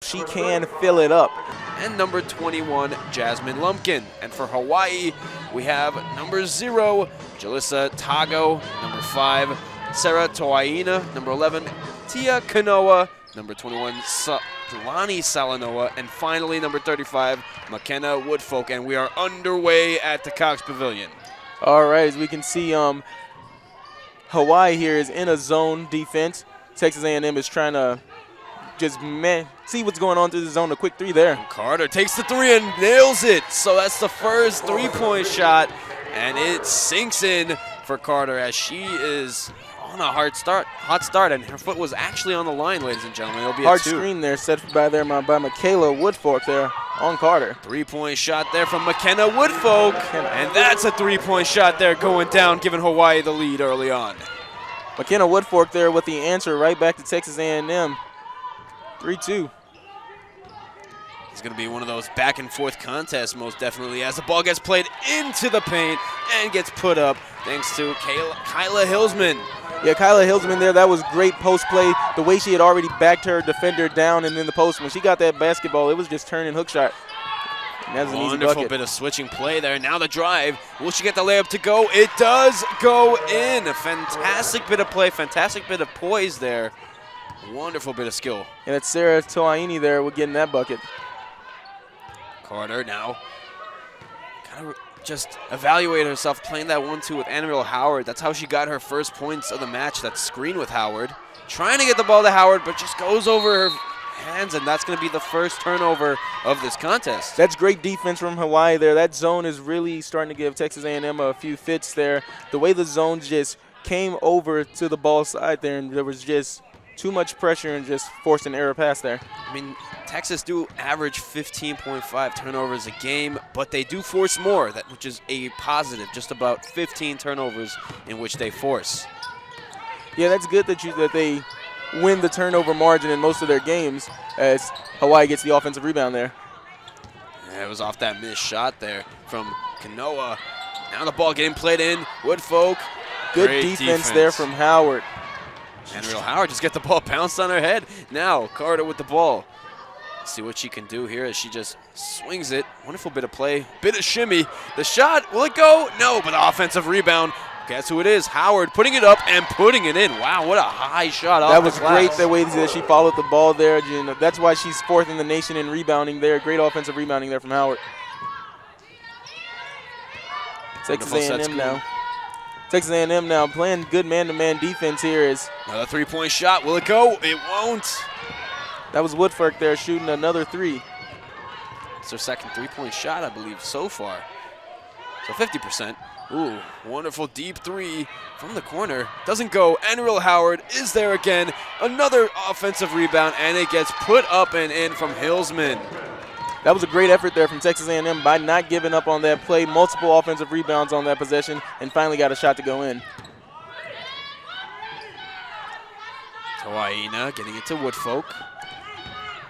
she can fill it up. And number 21, Jasmine Lumpkin. And for Hawaii, we have number 0, Jalissa Tago, number 5, Sarah Toaina, number 11, Tia Kanoa, number 21, Lani Salanoa, and finally number 35, McKenna Woodfolk. And we are underway at the Cox Pavilion. All right, as we can see, Hawaii here is in a zone defense. Texas A&M is trying to just see what's going on through the zone. A quick 3 there. And Carter takes the 3 and nails it. So that's the first 3-point shot, and it sinks in for Carter as she is on a hot start, and her foot was actually on the line, ladies and gentlemen. It'll be hard a 2. screen there set by Michaela Woodfolk there on Carter. 3-point shot there from McKenna Woodfolk, and that's a 3-point shot there going down, giving Hawaii the lead early on. McKenna Woodfolk there with the answer right back to Texas A&M. 3-2. It's going to be one of those back-and-forth contests, most definitely, as the ball gets played into the paint and gets put up thanks to Khaalia Hillsman. Yeah, Khaalia Hillsman there, that was great post play. The way she had already backed her defender down and in the post. When she got that basketball, it was just turn and hook shot. And that was an easy Wonderful bucket. bit of switching play there. Now the drive. Will she get the layup to go? It does go in. A fantastic bit of play, fantastic bit of poise there. Wonderful bit of skill. And it's Sarah Toaini there with getting that bucket. Carter now kind of just evaluate herself playing that 1-2 with Annabelle Howard. That's how she got her first points of the match, that screen with Howard. Trying to get the ball to Howard, but just goes over her hands, and that's going to be the first turnover of this contest. That's great defense from Hawaii there. That zone is really starting to give Texas A&M a few fits there. The way the zone just came over to the ball side there, and there was just too much pressure and just forced an error pass there. I mean, Texas do average 15.5 turnovers a game, but they do force more, which is a positive, just about 15 turnovers in which they force. Yeah, that's good that they win the turnover margin in most of their games as Hawaii gets the offensive rebound there. Yeah, it was off that missed shot there from Kanoa. Now the ball getting played in. Woodfolk. Good defense there from Howard. And real Howard just get the ball bounced on her head. Now Carter with the ball. Let's see what she can do here as she just swings it. Wonderful bit of play. Bit of shimmy. The shot, will it go? No, but the offensive rebound. Guess who it is? Howard putting it up and putting it in. Wow, what a high shot off That the was glass. great the way that she followed the ball there. You know, that's why she's 4th in the nation in rebounding there. Great offensive rebounding there from Howard. Texas A&M now. Texas A&M now playing good man-to-man defense here. Another 3-point shot. Will it go? It won't. That was Woodfolk there shooting another 3. It's their second 3-point shot, I believe, so far. So 50%. Ooh, wonderful deep 3 from the corner. Doesn't go. Annabelle Howard is there again. Another offensive rebound, and it gets put up and in from Hillsman. That was a great effort there from Texas A&M by not giving up on that play. Multiple offensive rebounds on that possession, and finally got a shot to go in. Toaina getting it to Woodfolk.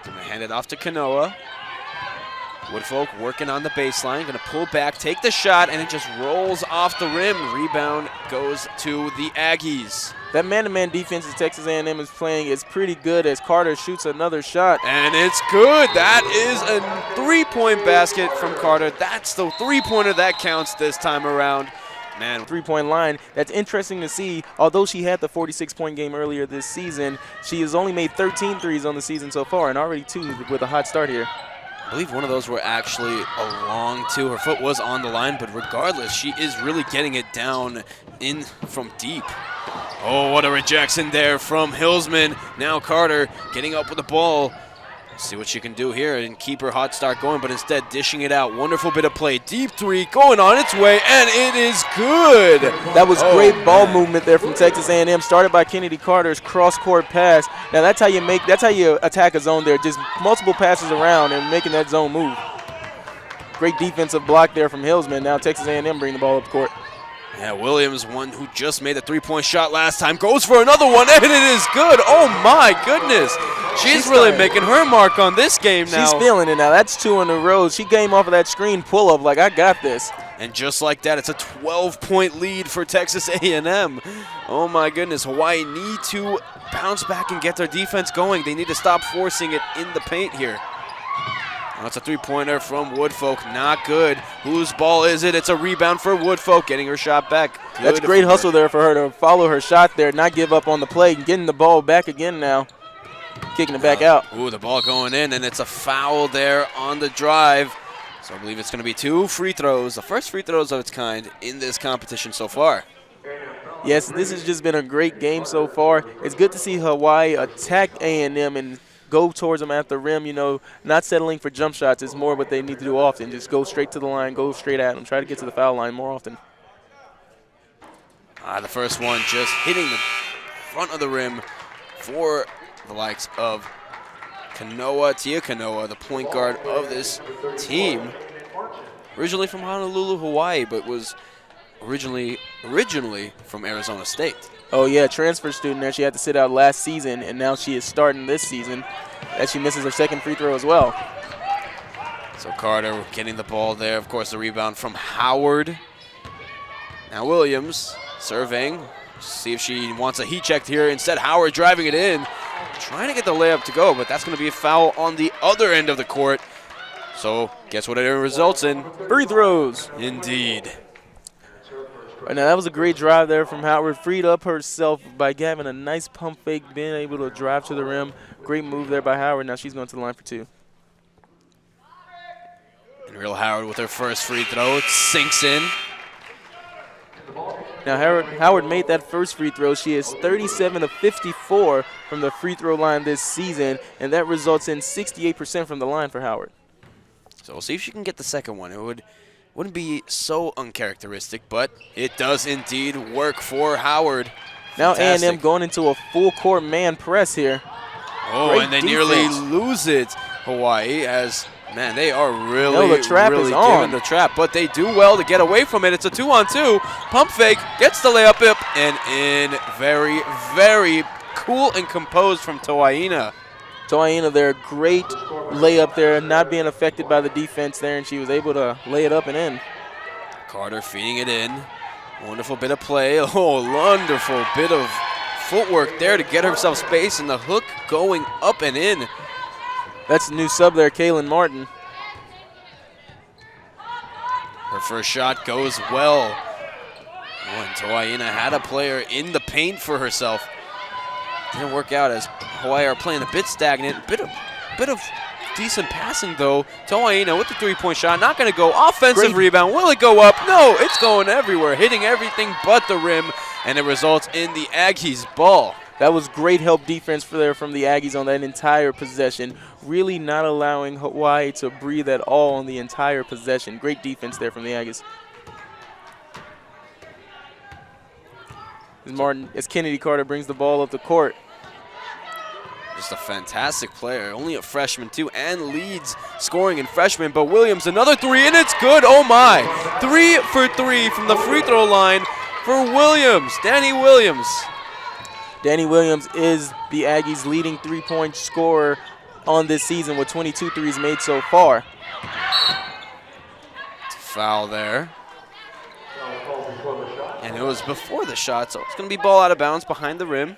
Gonna hand it off to Kanoa. Woodfolk working on the baseline, gonna pull back, take the shot, and it just rolls off the rim. Rebound goes to the Aggies. That man-to-man defense that Texas A&M is playing is pretty good as Carter shoots another shot. And it's good. That is a 3-point basket from Carter. That's the 3-pointer that counts this time around. Man, 3-point line. That's interesting to see. Although she had the 46-point game earlier this season, she has only made 13 threes on the season so far, and already 2 with a hot start here. I believe one of those were actually a long 2. Her foot was on the line, but regardless, she is really getting it down in from deep. Oh, what a rejection there from Hillsman. Now Carter getting up with the ball. See what she can do here and keep her hot start going, but instead dishing it out. Wonderful bit of play. Deep 3 going on its way, and it is good. That was great ball movement there from Texas A&M. Started by Kennedy Carter's cross-court pass. Now that's how you attack a zone there. Just multiple passes around and making that zone move. Great defensive block there from Hillsman. Now Texas A&M bringing the ball up court. Yeah, Williams, one who just made a 3-point shot last time, goes for another one, and it is good. Oh, my goodness. She's really making her mark on this game now. She's feeling it now. That's 2 in a row. She came off of that screen pull-up like, I got this. And just like that, it's a 12-point lead for Texas A&M. Oh, my goodness. Hawaii need to bounce back and get their defense going. They need to stop forcing it in the paint here. That's a three-pointer from Woodfolk. Not good. Whose ball is it? It's a rebound for Woodfolk, getting her shot back. Good. That's great hustle there for her to follow her shot there, not give up on the play, and getting the ball back again now. Kicking it back out. Ooh, the ball going in, and it's a foul there on the drive. So I believe it's going to be 2 free throws, the first free throws of its kind in this competition so far. Yes, this has just been a great game so far. It's good to see Hawaii attack A&M and go towards them at the rim, you know, not settling for jump shots. It's more what they need to do often. Just go straight to the line, go straight at them, try to get to the foul line more often. The first one just hitting the front of the rim for the likes of Tia Kanoa, the point guard of this team. Originally from Honolulu, Hawaii, but was originally from Arizona State. Oh, yeah, transfer student there. She had to sit out last season, and now she is starting this season as she misses her second free throw as well. So Carter getting the ball there. Of course, the rebound from Howard. Now Williams surveying. See if she wants a heat check here. Instead, Howard driving it in. Trying to get the layup to go, but that's going to be a foul on the other end of the court. So guess what it results in? Free throws. Indeed. Right, now that was a great drive there from Howard. Freed up herself by having a nice pump fake, being able to drive to the rim. Great move there by Howard. Now she's going to the line for 2. And Real Howard with her first free throw. It sinks in. Now Howard made that first free throw. She is 37 of 54 from the free throw line this season, and that results in 68% from the line for Howard. So we'll see if she can get the second one. It wouldn't be so uncharacteristic, but it does indeed work for Howard. Now Fantastic. A&M going into a full court man press here. Oh, Great and they defense. nearly lose it, Hawaii, as, man, they are really, No, the trap really is on. giving the trap. But they do well to get away from it. It's a 2-on-2. Pump fake, gets the layup up, and in. Very, very cool and composed from Toaina. Toaina there, great layup there, not being affected by the defense there, and she was able to lay it up and in. Carter feeding it in. Wonderful bit of play. Oh, wonderful bit of footwork there to get herself space, and the hook going up and in. That's the new sub there, Kaylin Martin. Her first shot goes well. Oh, and Toaina had a player in the paint for herself. Didn't work out as Hawaii are playing a bit stagnant. Bit of decent passing though. Toaina with the three-point shot, not going to go. Offensive rebound, will it go up? No, it's going everywhere, hitting everything but the rim, and it results in the Aggies' ball. That was great help defense from the Aggies on that entire possession. Really not allowing Hawaii to breathe at all on the entire possession. Great defense there from the Aggies. As Kennedy Carter brings the ball up the court. Just a fantastic player, only a freshman too, and leads scoring in freshman. But Williams, another three, and it's good. Oh my! 3 for 3 from the free throw line for Williams, Danny Williams. Danny Williams is the Aggies' leading three-point scorer on this season with 22 threes made so far. It's a foul there. And it was before the shot, so it's going to be ball out of bounds behind the rim.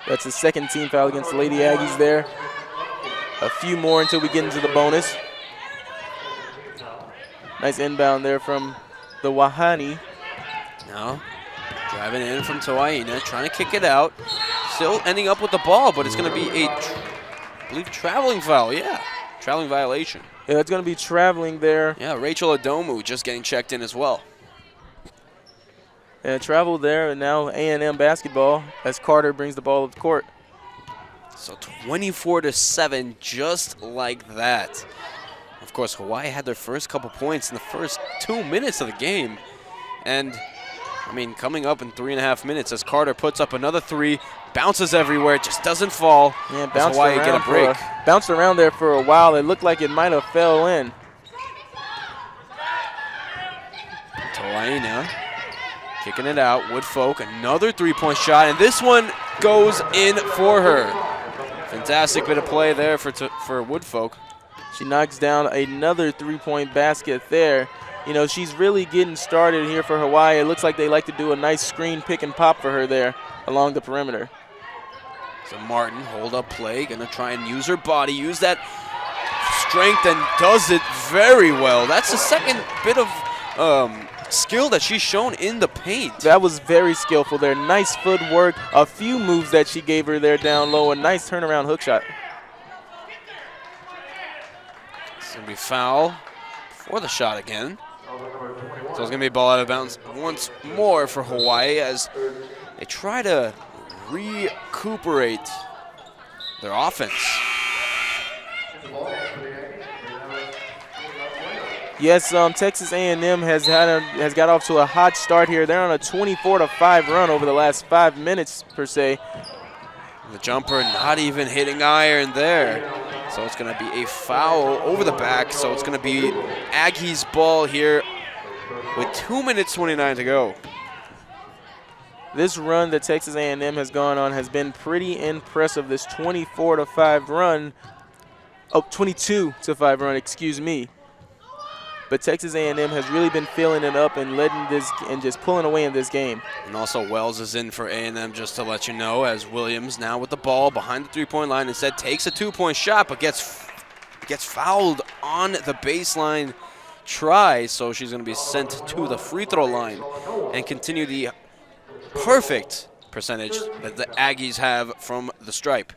That's the second team foul against the Lady Aggies there. A few more until we get into the bonus. Nice inbound there from the Wahani. Now, driving in from Toaina, trying to kick it out. Still ending up with the ball, but it's going to be a, I believe, traveling foul. Yeah, traveling violation. Yeah, that's going to be traveling there. Yeah, Rachel Adomu just getting checked in as well. And travel there, and now A&M basketball as Carter brings the ball up the court. So 24-7, just like that. Of course, Hawaii had their first couple points in the first 2 minutes of the game. And, I mean, coming up in 3.5 minutes as Carter puts up another three, bounces everywhere, just doesn't fall. Yeah, bounced Hawaii get a break. Bounced around there for a while. It looked like it might have fell in. Toaina kicking it out. Woodfolk, another three-point shot, and this one goes in for her. Fantastic bit of play there for Woodfolk. She knocks down another three-point basket there. You know, she's really getting started here for Hawaii. It looks like they like to do a nice screen pick and pop for her there along the perimeter. So Martin, hold up play, gonna try and use her body, use that strength, and does it very well. That's the second bit of skill that she's shown in the paint. That was very skillful there. Nice footwork, a few moves that she gave her there down low, a nice turnaround hook shot. It's gonna be foul for the shot again. So it's gonna be a ball out of bounds once more for Hawaii as they try to recuperate their offense. Yes, Texas A&M has got off to a hot start here. They're on a 24-5 run over the last 5 minutes per se. The jumper not even hitting iron there. So it's going to be a foul over the back. So it's going to be Aggies ball here with 2 minutes 29 to go. This run that Texas A&M has gone on has been pretty impressive. This 24-5 run, 22-5 run, excuse me. But Texas A&M has really been filling it up and letting this and just pulling away in this game. And also Wells is in for A&M, just to let you know, as Williams now with the ball behind the three-point line. Instead takes a two-point shot, but gets fouled on the baseline try. So she's going to be sent to the free throw line and continue the perfect percentage that the Aggies have from the stripe.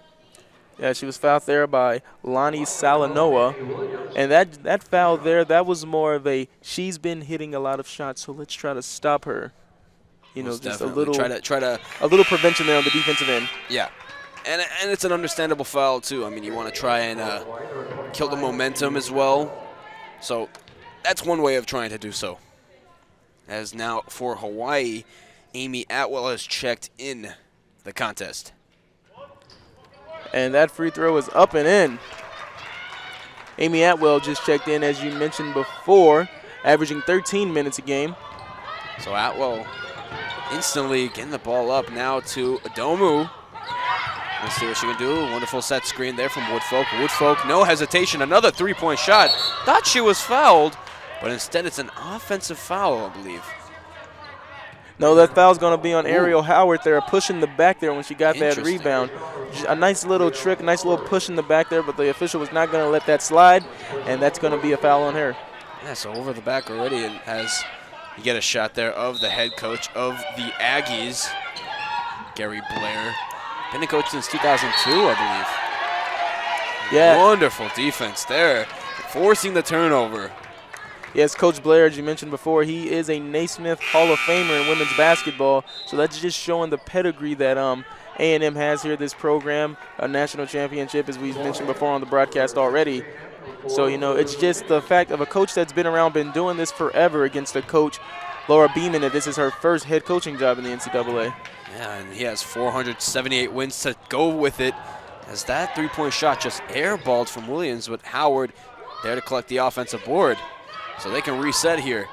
Yeah, she was fouled there by Lonnie Salanoa. And that foul there, that was more of a, she's been hitting a lot of shots, so let's try to stop her. You know, Most just definitely. a little prevention there on the defensive end. Yeah. And it's an understandable foul, too. I mean, you want to try and kill the momentum as well. So that's one way of trying to do so. As now for Hawaii, Amy Atwell has checked in the contest. And that free throw is up and in. Amy Atwell just checked in, as you mentioned before, averaging 13 minutes a game. So Atwell instantly getting the ball up now to Adomu. Let's see what she can do. Wonderful set screen there from Woodfolk. Woodfolk, no hesitation, another three-point shot. Thought she was fouled, but instead it's an offensive foul, I believe. No, that foul's going to be on Ariel Howard there, pushing the back there when she got that rebound. A nice little trick, a nice little push in the back there, but the official was not going to let that slide, and that's going to be a foul on her. Yeah, so over the back already, and as you get a shot there of the head coach of the Aggies, Gary Blair. Been a coach since 2002, I believe. Yeah. Wonderful defense there, forcing the turnover. Yes, Coach Blair, as you mentioned before, he is a Naismith Hall of Famer in women's basketball. So that's just showing the pedigree that A&M has here, this program, a national championship, as we've mentioned before on the broadcast already. So, you know, it's just the fact of a coach that's been around, been doing this forever against a coach, Laura Beeman, that this is her first head coaching job in the NCAA. Yeah, and he has 478 wins to go with it, as that three-point shot just airballed from Williams, with Howard there to collect the offensive board. So they can reset here.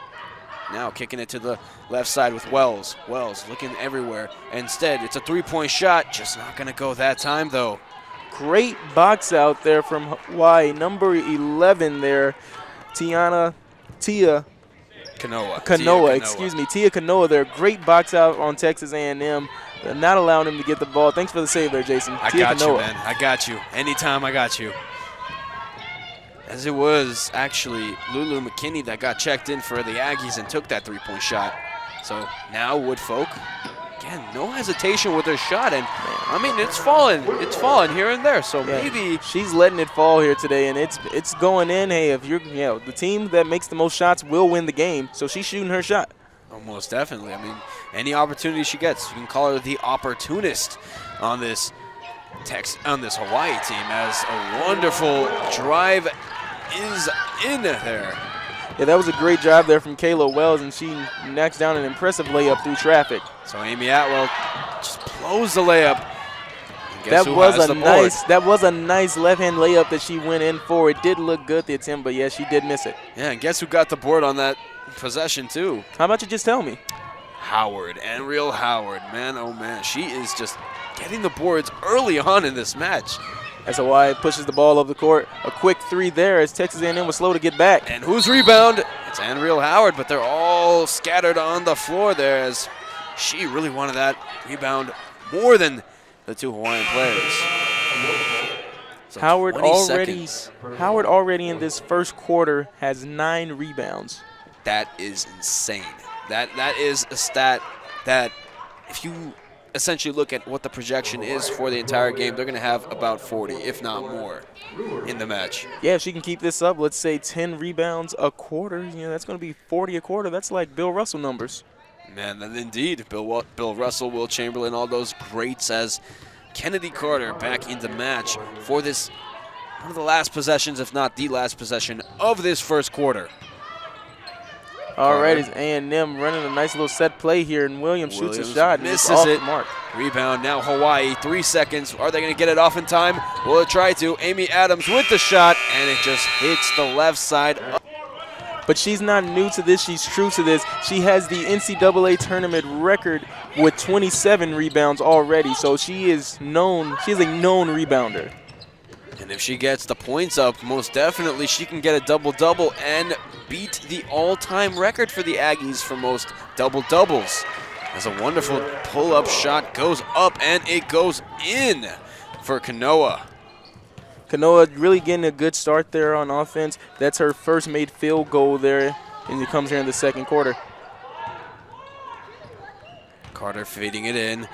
Now kicking it to the left side with Wells. Wells looking everywhere. Instead, it's a three-point shot. Just not going to go that time, though. Great box out there from Hawaii. Number 11 there, Tia Kanoa, excuse me. Tia Kanoa there. Great box out on Texas A&M. Not allowing him to get the ball. Thanks for the save there, Jason. Tia Kanoa. You, man. I got you. Anytime I got you. As it was actually Lulu McKinney that got checked in for the Aggies and took that three-point shot. So now Woodfolk, again, no hesitation with her shot. And, I mean, it's falling here and there. So maybe she's letting it fall here today, and it's going in. Hey, if you're, the team that makes the most shots will win the game. So she's shooting her shot. Oh, most definitely. I mean, any opportunity she gets, you can call her the opportunist on this Hawaii team, as a wonderful drive is in there. Yeah, that was a great drive there from Kayla Wells, and she knocks down an impressive layup through traffic. So Amy Atwell just blows the layup. That was a nice left-hand layup that she went in for. It did look good, the attempt, but yeah, she did miss it. Yeah, and guess who got the board on that possession too? How about you just tell me? Howard, Ariel Howard. Man, oh man, she is just getting the boards early on in this match. As Hawaii pushes the ball over the court. A quick three there as Texas A&M was slow to get back. And who's rebound? It's Ariel Howard, but they're all scattered on the floor there, as she really wanted that rebound more than the two Hawaiian players. So Howard 20 already seconds. Howard already in this first quarter has 9 rebounds. That is insane. That is a stat that if you essentially look at what the projection is for the entire game, they're going to have about 40, if not more, in the match. Yeah, if she can keep this up, let's say 10 rebounds a quarter, that's going to be 40 a quarter. That's like Bill Russell numbers. Man, and indeed, Bill Russell, Will Chamberlain, all those greats as Kennedy Carter back in the match for this one of the last possessions, if not the last possession of this first quarter. All right, it's A&M running a nice little set play here, and Williams shoots a shot. Misses off it. the mark. Rebound now Hawaii, 3 seconds. Are they going to get it off in time? Will it try to? Amy Adams with the shot, and it just hits the left side. But she's not new to this. She's true to this. She has the NCAA tournament record with 27 rebounds already, so she is known. She is a known rebounder. And if she gets the points up, most definitely she can get a double-double and beat the all-time record for the Aggies for most double-doubles. As a wonderful pull-up shot goes up, and it goes in for Kanoa. Kanoa really getting a good start there on offense. That's her first made field goal there, and it comes here in the second quarter. Carter feeding it in.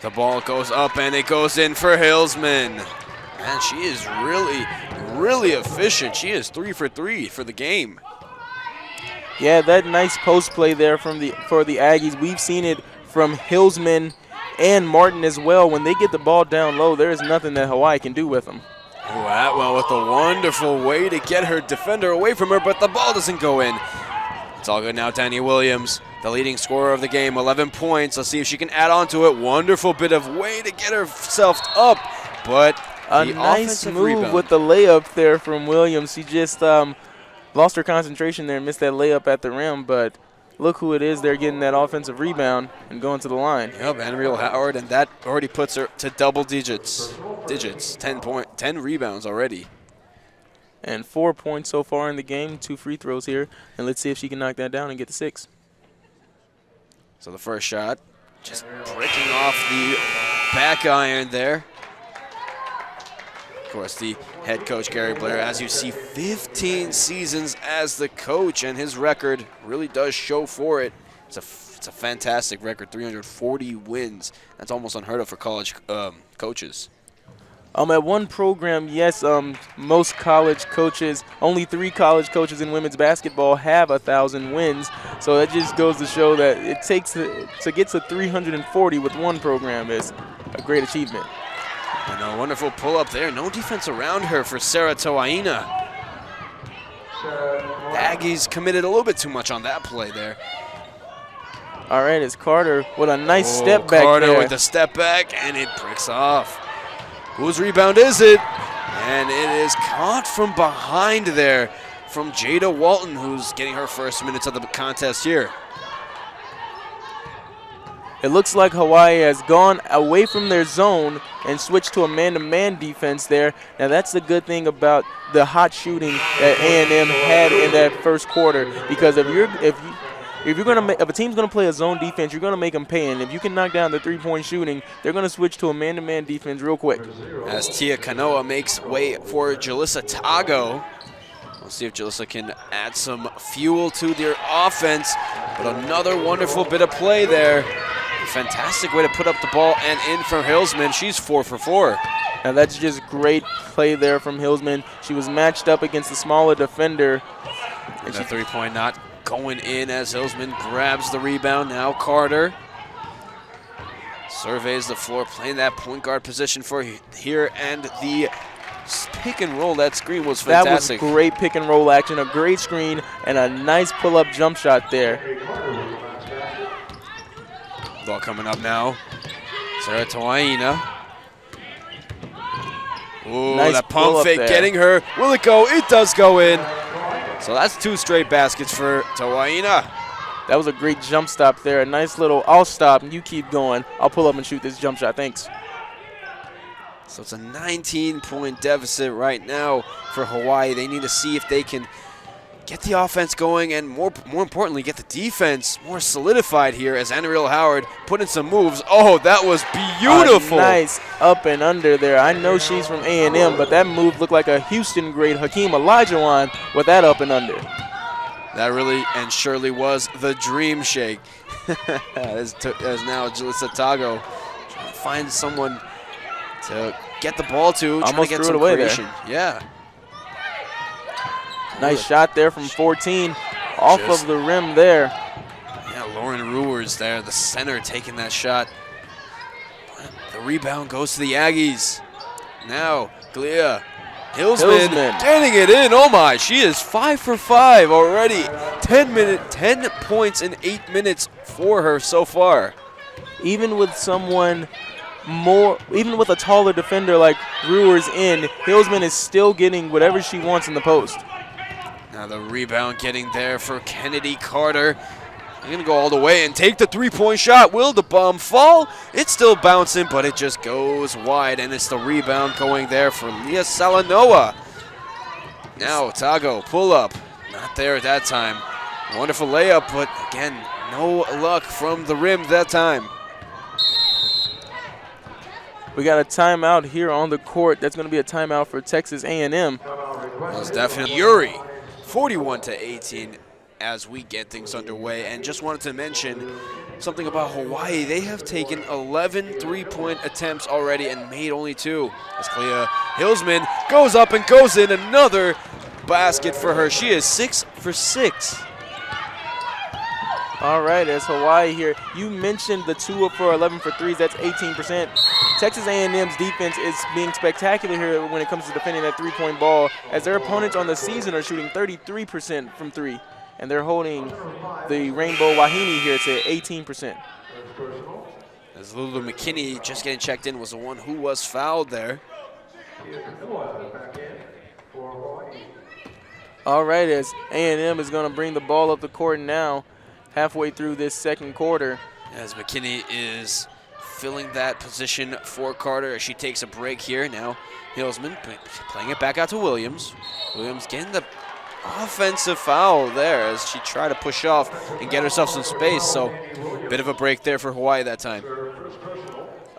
The ball goes up, and it goes in for Hillsman. Man, she is really, really efficient. She is 3 for 3 for the game. Yeah, that nice post play there for the Aggies. We've seen it from Hillsman and Martin as well. When they get the ball down low, there is nothing that Hawaii can do with them. Oh, Atwell with a wonderful way to get her defender away from her, but the ball doesn't go in. It's all good now. Danny Williams, the leading scorer of the game, 11 points. Let's see if she can add on to it. Wonderful bit of way to get herself up, but a nice move with the layup there from Williams. She just lost her concentration there and missed that layup at the rim, but look who it is. They're getting that offensive rebound and going to the line. Yep, Anriel Howard, and that already puts her to double digits. 10 rebounds already. And 4 points so far in the game, 2 free throws here. And let's see if she can knock that down and get to 6. So the first shot, just breaking off the back iron there. Of course, the head coach, Gary Blair, as you see, 15 seasons as the coach, and his record really does show for it. It's a fantastic record, 340 wins. That's almost unheard of for college coaches. At one program, yes, most college coaches, only 3 college coaches in women's basketball have 1,000 wins. So that just goes to show that it takes to get to 340 with one program is a great achievement. And a wonderful pull-up there. No defense around her for Sarah Toaina. The Aggies committed a little bit too much on that play there. All right, it's Carter with a nice step back Carter there. with the step back, and it breaks off. Whose rebound is it? And it is caught from behind there from Jada Walton, who's getting her first minutes of the contest here. It looks like Hawaii has gone away from their zone and switched to a man-to-man defense there. Now that's the good thing about the hot shooting that A&M had in that first quarter, because if a team's gonna play a zone defense, you're gonna make them pay. And if you can knock down the three-point shooting, they're gonna switch to a man-to-man defense real quick. As Tia Kanoa makes way for Jalissa Tago. We'll see if Jalissa can add some fuel to their offense. But another wonderful bit of play there. A fantastic way to put up the ball and in from Hillsman. She's 4 for 4. Now that's just great play there from Hillsman. She was matched up against the smaller defender. And the three-point not going in as Hillsman grabs the rebound. Now Carter surveys the floor, playing that point guard position for here, and the pick and roll, that screen was fantastic. That was great pick and roll action, a great screen, and a nice pull-up jump shot there. Ball coming up now. Sarah Toaina. Ooh, nice that pump fake there. Getting her. Will it go? It does go in. So that's 2 straight baskets for Toaina. That was a great jump stop there. A nice little, I'll stop and you keep going. I'll pull up and shoot this jump shot. Thanks. So it's a 19-point deficit right now for Hawaii. They need to see if they can get the offense going and more importantly, get the defense more solidified here as Anariel Howard put in some moves. Oh, that was beautiful. Nice up and under there. I know she's from A&M, but that move looked like a Houston great, Hakeem Olajuwon, with that up and under. That really and surely was the dream shake. as now Jalissa Tago trying to find someone to get the ball to, trying Almost to get threw some it away creation. there. Yeah. Nice shot there from 14, off of the rim there. Yeah, Lauren Ruwers there, the center, taking that shot. The rebound goes to the Aggies. Now, Khaalia Hillsman getting it in. Oh my, she is 5 for 5 already. 10 points in 8 minutes for her so far. Even with someone even with a taller defender like Ruwers in, Hillsman is still getting whatever she wants in the post. Now the rebound getting there for Kennedy Carter. They're going to go all the way and take the three-point shot. Will the bomb fall? It's still bouncing, but it just goes wide, and it's the rebound going there for Leah Salanoa. Now Tago, pull up. Not there at that time. Wonderful layup, but again, no luck from the rim that time. We got a timeout here on the court. That's going to be a timeout for Texas A&M. It's definitely Uri, 41-18. As we get things underway. And just wanted to mention something about Hawaii. They have taken 11 three-point attempts already and made only 2. As Khaalia Hillsman goes up and goes in, another basket for her. She is 6 for 6. All right, as Hawaii here, you mentioned the 2 for 11 for 3s. That's 18%. Texas A&M's defense is being spectacular here when it comes to defending that three-point ball, as their opponents on the season are shooting 33% from 3. And they're holding the Rainbow Wahine here to 18%. As Lulu McKinney, just getting checked in, was the one who was fouled there. All right, as A&M is going to bring the ball up the court now, halfway through this second quarter. As McKinney is filling that position for Carter as she takes a break here. Now Hillsman playing it back out to Williams. Williams getting the offensive foul there as she tried to push off and get herself some space. So bit of a break there for Hawaii that time.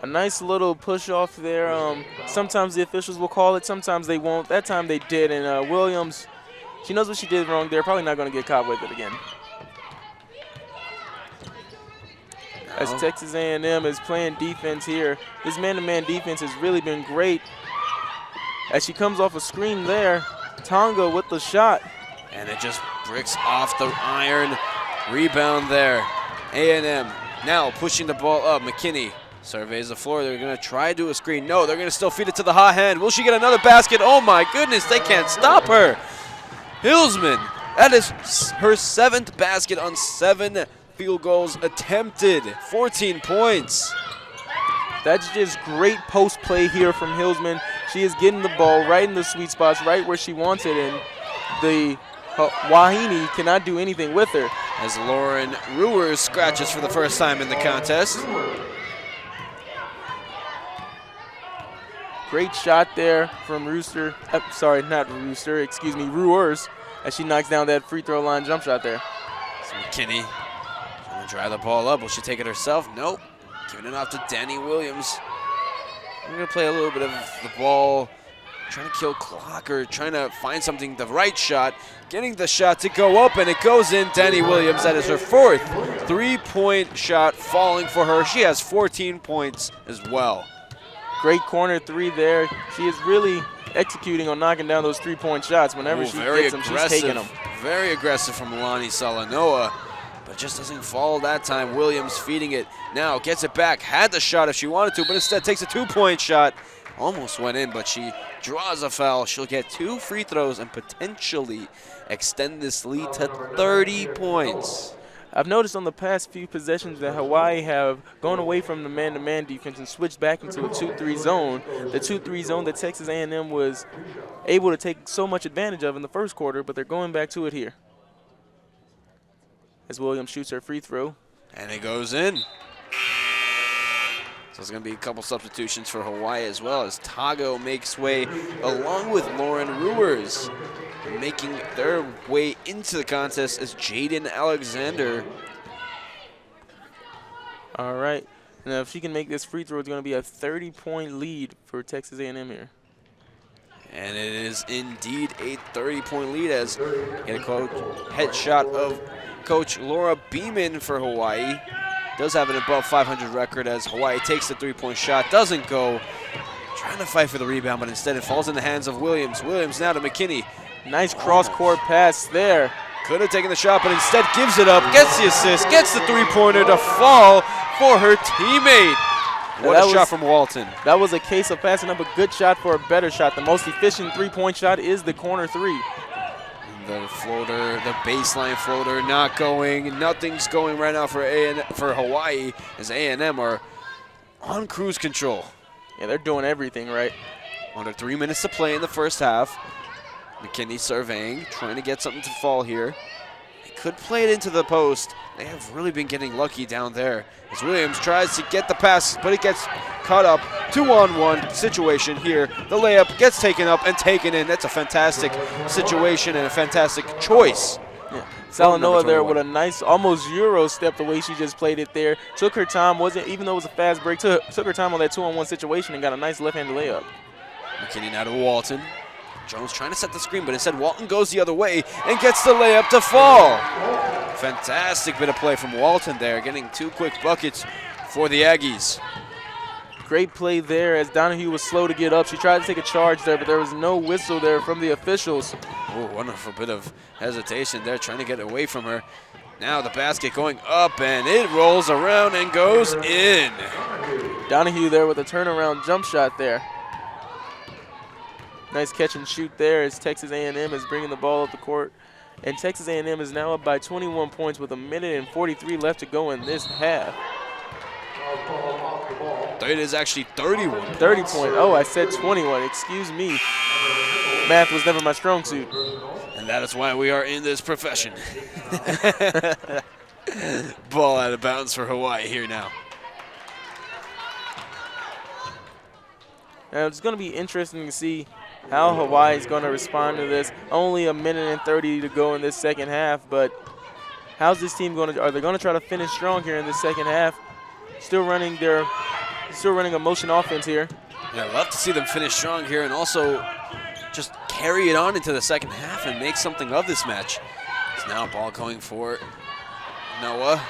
A nice little push off there. Sometimes the officials will call it, sometimes they won't. That time they did, and Williams, she knows what she did wrong there. Probably not going to get caught with it again. As Texas A&M is playing defense here, this man-to-man defense has really been great. As she comes off a screen there, Tonga with the shot. And it just bricks off the iron. Rebound there. A&M now pushing the ball up. McKinney surveys the floor. They're going to try to do a screen. No, they're going to still feed it to the hot hand. Will she get another basket? Oh, my goodness. They can't stop her. Hillsman, that is her 7th basket on 7 field goals attempted. 14 points. That's just great post play here from Hillsman. She is getting the ball right in the sweet spots, right where she wants it, and the Wahine cannot do anything with her. As Lauren Ruwers scratches for the first time in the contest. Great shot there from Rooster. Sorry, not Rooster, excuse me, Ruwers, as she knocks down that free throw line jump shot there. So McKinney trying to dry the ball up. Will she take it herself? Nope. Giving it off to Danny Williams. We're going to play a little bit of the ball, trying to kill clock or trying to find something, the right shot. Getting the shot to go up, and it goes in. Danny Williams, that is her 4th three-point shot falling for her. She has 14 points as well. Great corner 3 there. She is really executing on knocking down those three-point shots. Whenever she gets them, she's taking them. Very aggressive from Milani Salanoa. But just doesn't fall that time. Williams feeding it. Now gets it back. Had the shot if she wanted to, but instead takes a 2-point shot. Almost went in, but she draws a foul. She'll get 2 free throws and potentially extend this lead to 30 points. I've noticed on the past few possessions that Hawaii have gone away from the man-to-man defense and switched back into a 2-3 zone. The 2-3 zone that Texas A&M was able to take so much advantage of in the first quarter, but they're going back to it here. As Williams shoots her free throw. And it goes in. So there's going to be a couple substitutions for Hawaii as well as Tago makes way along with Lauren Ruers. Making their way into the contest as Jaden Alexander. All right. Now, if she can make this free throw, it's going to be a 30-point lead for Texas A&M here. And it is indeed a 30-point lead as get a headshot of Coach Laura Beeman for Hawaii. Does have an above 500 record as Hawaii takes the three-point shot. Doesn't go. Trying to fight for the rebound, but instead it falls in the hands of Williams. Williams now to McKinney. Nice cross-court pass there. Could have taken the shot, but instead gives it up, gets the assist, gets the three-pointer to fall for her teammate. What a shot from Walton. That was a case of passing up a good shot for a better shot. The most efficient three-point shot is the corner three. The floater, the baseline floater, not going. Nothing's going right now for Hawaii as A&M are on cruise control. Yeah, they're doing everything right. Under 3 minutes to play in the first half. McKinney surveying, trying to get something to fall here. They could play it into the post. They have really been getting lucky down there. As Williams tries to get the pass, but it gets caught up. 2-on-1 situation here. The layup gets taken up and taken in. That's a fantastic situation and a fantastic choice. Yeah. Salanoa there with a nice, almost Euro step the way she just played it there. Took her time, even though it was a fast break, took her time on that 2-on-1 situation and got a nice left-handed layup. McKinney now to Walton. Jones trying to set the screen, but instead Walton goes the other way and gets the layup to fall. Fantastic bit of play from Walton there, getting 2 quick buckets for the Aggies. Great play there as Donahue was slow to get up. She tried to take a charge there, but there was no whistle there from the officials. Oh, wonderful bit of hesitation there, trying to get away from her. Now the basket going up, and it rolls around and goes in. Donahue there with a turnaround jump shot there. Nice catch and shoot there as Texas A&M is bringing the ball up the court. And Texas A&M is now up by 21 points with 1:43 left to go in this half. It is actually 31 30 points. Oh, I said 21. Excuse me. Math was never my strong suit. And that is why we are in this profession. Ball out of bounds for Hawaii here now. Now, it's going to be interesting to see how Hawaii is going to respond to this. Only 1:30 to go in this second half, but how's this team going to? Are they going to try to finish strong here in this second half? Still running a motion offense here. Yeah, I'd love to see them finish strong here and also just carry it on into the second half and make something of this match. It's now a ball going for Noah.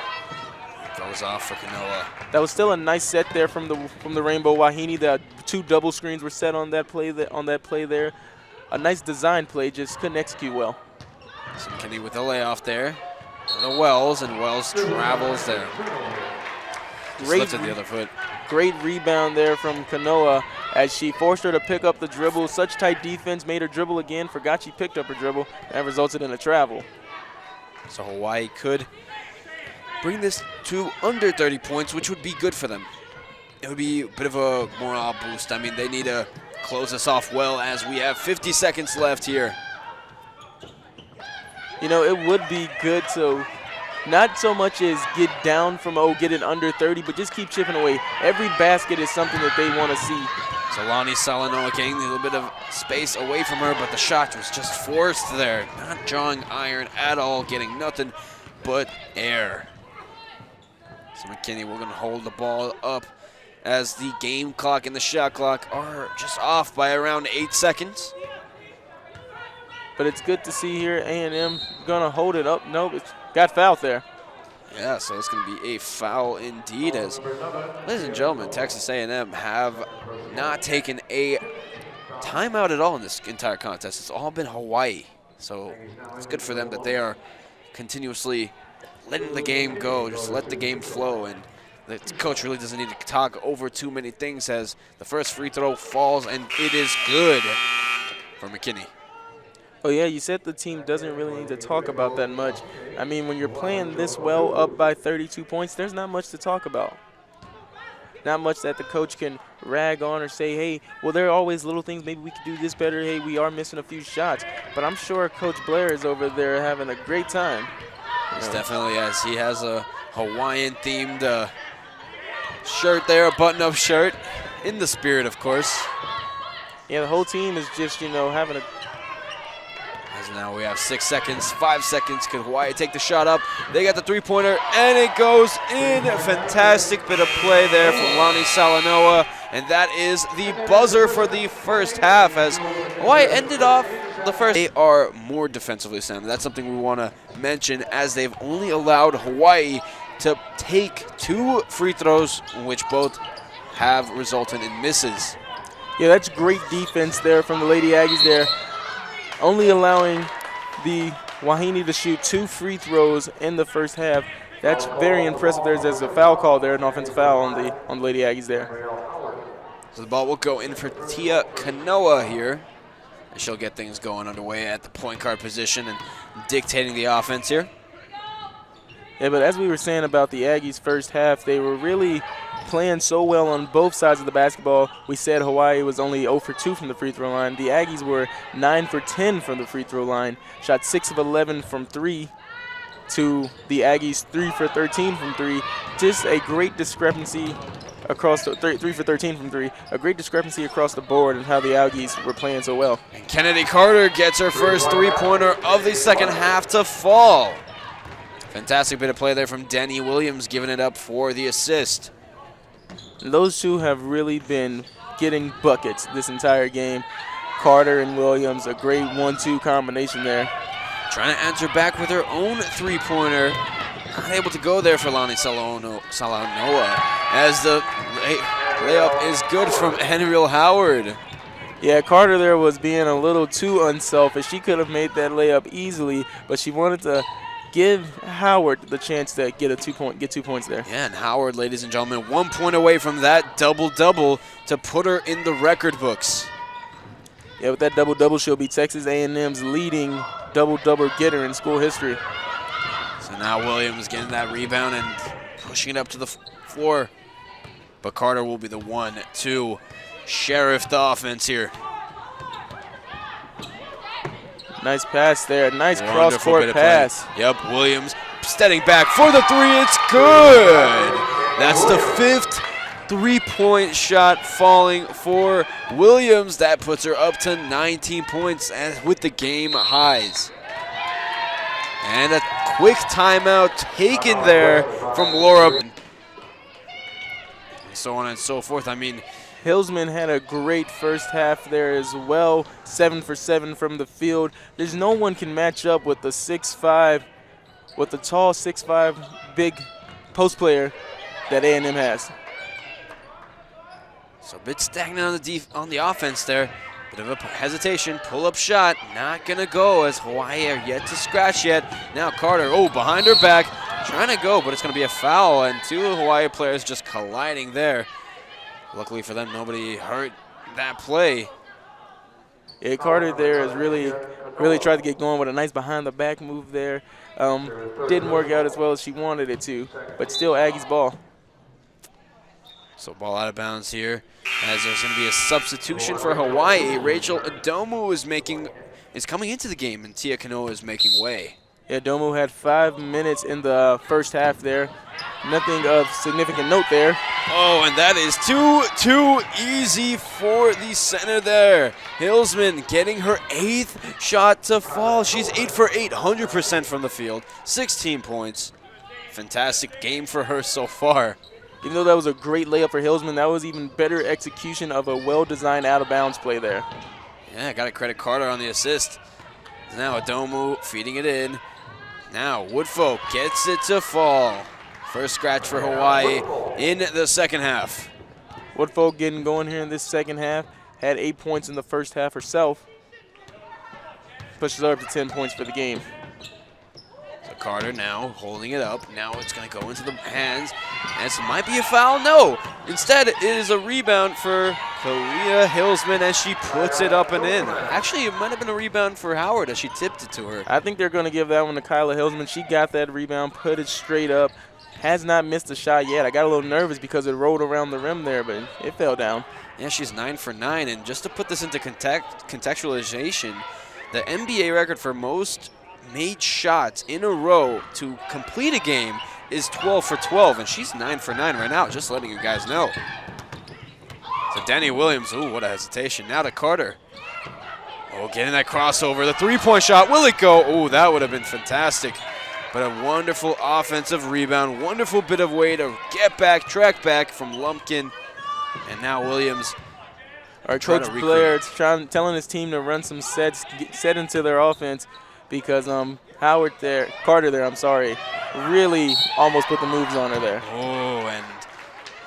Goes off for Kanoa. That was still a nice set there from the Rainbow Wahine. The 2 double screens were set on that play there. A nice design play, just couldn't execute well. So McKinney with a layoff there. The Wells, and Wells travels there. Lifted the other foot. Great rebound there from Kanoa as she forced her to pick up the dribble. Such tight defense made her dribble again. Forgot she picked up her dribble. That resulted in a travel. So Hawaii could bring this to under 30 points, which would be good for them. It would be a bit of a morale boost. I mean, they need to close this off well as we have 50 seconds left here. You know, it would be good to not so much as get down from, get it under 30, but just keep chipping away. Every basket is something that they want to see. So Lonnie Salanoa getting a little bit of space away from her, but the shot was just forced there. Not drawing iron at all, getting nothing but air. So McKinney, we're going to hold the ball up as the game clock and the shot clock are just off by around 8 seconds. But it's good to see here A&M going to hold it up. Nope, it's got fouled there. Yeah, so it's going to be a foul indeed as, ladies and gentlemen, Texas A&M have not taken a timeout at all in this entire contest. It's all been Hawaii. So it's good for them that they are continuously letting the game go, just let the game flow, and the coach really doesn't need to talk over too many things as the first free throw falls, and it is good for McKinney. Oh, yeah, you said the team doesn't really need to talk about that much. I mean, when you're playing this well up by 32 points, there's not much to talk about. Not much that the coach can rag on or say, hey, well, there are always little things. Maybe we could do this better. Hey, we are missing a few shots. But I'm sure Coach Blair is over there having a great time. Yes, definitely, as he has a Hawaiian-themed shirt there, a button-up shirt, in the spirit, of course. Yeah, the whole team is just, having a... As now we have 6 seconds, 5 seconds. Could Hawaii take the shot up? They got the three-pointer, and it goes in. A fantastic bit of play there from Lonnie Salanoa, and that is the buzzer for the first half as Hawaii ended off the first. They are more defensively sound. That's something we want to mention as they've only allowed Hawaii to take 2 free throws, which both have resulted in misses. Yeah, that's great defense there from the Lady Aggies there. Only allowing the Wahine to shoot 2 free throws in the first half. That's very impressive. There's a foul call there, an offensive foul on the Lady Aggies there. So the ball will go in for Tia Kanoa here. And she'll get things going underway at the point guard position and dictating the offense here. Yeah, but as we were saying about the Aggies' first half, they were really playing so well on both sides of the basketball. We said Hawaii was only 0 for 2 from the free throw line. The Aggies were 9 for 10 from the free throw line, shot 6 of 11 from 3 to the Aggies 3 for 13 from 3. Just a great discrepancy across the 3 for 13 from 3. A great discrepancy across the board and how the Aggies were playing so well. And Kennedy Carter gets her first three-pointer of the second half to fall. Fantastic bit of play there from Denny Williams, giving it up for the assist. Those two have really been getting buckets this entire game. Carter and Williams, a great 1-2 combination there. Trying to answer back with her own three-pointer. Not able to go there for Lonnie Salanoa as the layup is good from Henriel Howard. Yeah, Carter there was being a little too unselfish. She could have made that layup easily, but she wanted to give Howard the chance to get 2 points there. Yeah, and Howard, ladies and gentlemen, 1 point away from that double-double to put her in the record books. Yeah, with that double-double, she'll be Texas A&M's leading double-double getter in school history. So now Williams getting that rebound and pushing it up to the floor. But Carter will be the one to sheriff the offense here. Nice pass there. Nice cross-court pass. Yep, Williams stepping back for the three. It's good. That's the 5th three-point shot falling for Williams. That puts her up to 19 points with the game highs. And a quick timeout taken there from Laura. And so on and so forth. I mean, Hillsman had a great first half there as well. 7 for 7 from the field. There's no one can match up with the 6'5", with the tall 6'5" big post player that A&M has. So a bit stagnant on the offense there. Bit of a hesitation, pull-up shot, not gonna go as Hawaii are yet to scratch yet. Now Carter, behind her back, trying to go, but it's gonna be a foul, and 2 Hawaii players just colliding there. Luckily for them, nobody hurt that play. Yeah, Carter there has really tried to get going with a nice behind-the-back move there. Didn't work out as well as she wanted it to, but still Aggies ball. So ball out of bounds here, as there's going to be a substitution for Hawaii. Rachel Adomu is coming into the game, and Tia Kanoa is making way. Yeah, Adomu had 5 minutes in the first half there. Nothing of significant note there. Oh, and that is too easy for the center there. Hillsman getting her 8th shot to fall. She's 8 for 8, 100% from the field, 16 points. Fantastic game for her so far. Even though that was a great layup for Hillsman, that was even better execution of a well-designed out-of-bounds play there. Yeah, got to credit Carter on the assist. Now Adomu feeding it in. Now Woodfolk gets it to fall. First scratch for Hawaii in the second half. Woodfolk getting going here in this second half. Had 8 points in the first half herself. Pushes her up to 10 points for the game. So Carter now holding it up. Now it's going to go into the hands. And this might be a foul. No. Instead, it is a rebound for Khaalia Hillsman as she puts it up and in. Actually, it might have been a rebound for Howard as she tipped it to her. I think they're going to give that one to Khaalia Hillsman. She got that rebound, put it straight up. Has not missed a shot yet. I got a little nervous because it rolled around the rim there, but it fell down. Yeah, she's 9 for 9. And just to put this into contextualization, the NBA record for most made shots in a row to complete a game is 12 for 12, and she's 9 for 9 right now, just letting you guys know. So Danny Williams, ooh, what a hesitation. Now to Carter. Oh, getting that crossover. The three-point shot, will it go? Ooh, that would have been fantastic. But a wonderful offensive rebound, wonderful bit of way to get back, track back from Lumpkin. And now Williams. Our Coach Blair telling his team to run some sets, set into their offense because Carter there, really almost put the moves on her there. Oh, and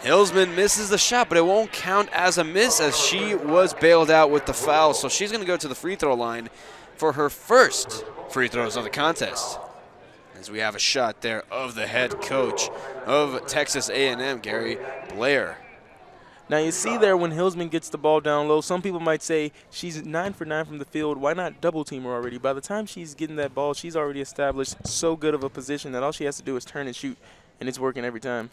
Hillsman misses the shot, but it won't count as a miss as she was bailed out with the foul. So she's going to go to the free throw line for her first free throws of the contest. As we have a shot there of the head coach of Texas A&M, Gary Blair. Now you see there when Hillsman gets the ball down low, some people might say she's 9 for 9 from the field. Why not double team her already? By the time she's getting that ball, she's already established so good of a position that all she has to do is turn and shoot, and it's working every time.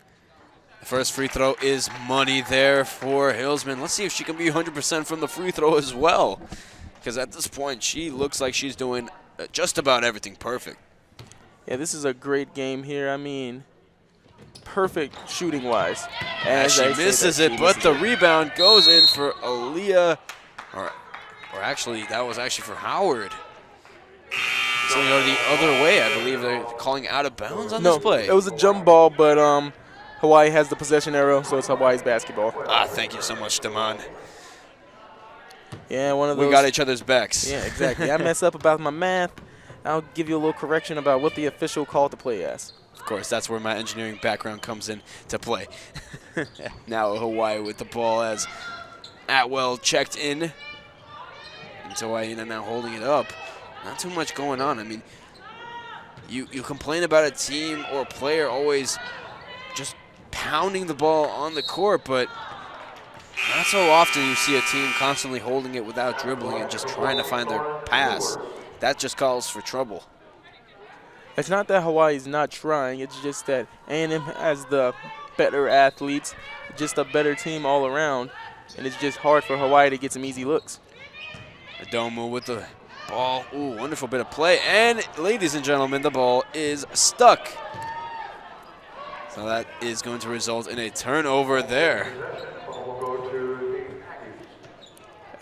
The first free throw is money there for Hillsman. Let's see if she can be 100% from the free throw as well, because at this point she looks like she's doing just about everything perfect. Yeah, this is a great game here. I mean, perfect shooting-wise. As she misses it, but the rebound goes in for Aaliyah, or actually, that was actually for Howard. It's going to go the other way. I believe they're calling out of bounds on this play. It was a jump ball, but Hawaii has the possession arrow, so it's Hawaii's basketball. Thank you so much, Damon. Yeah, one of those. We got each other's backs. Yeah, exactly. I mess up about my math. I'll give you a little correction about what the official called the play as. Of course, that's where my engineering background comes in to play. Now Hawaii with the ball as Atwell checked in. And Tawaina now holding it up. Not too much going on. I mean, you complain about a team or a player always just pounding the ball on the court, but not so often you see a team constantly holding it without dribbling and just trying to find their pass. That just calls for trouble. It's not that Hawaii's not trying. It's just that A&M has the better athletes, just a better team all around, and it's just hard for Hawaii to get some easy looks. Adomu with the ball. Ooh, wonderful bit of play. And, ladies and gentlemen, the ball is stuck. So that is going to result in a turnover there.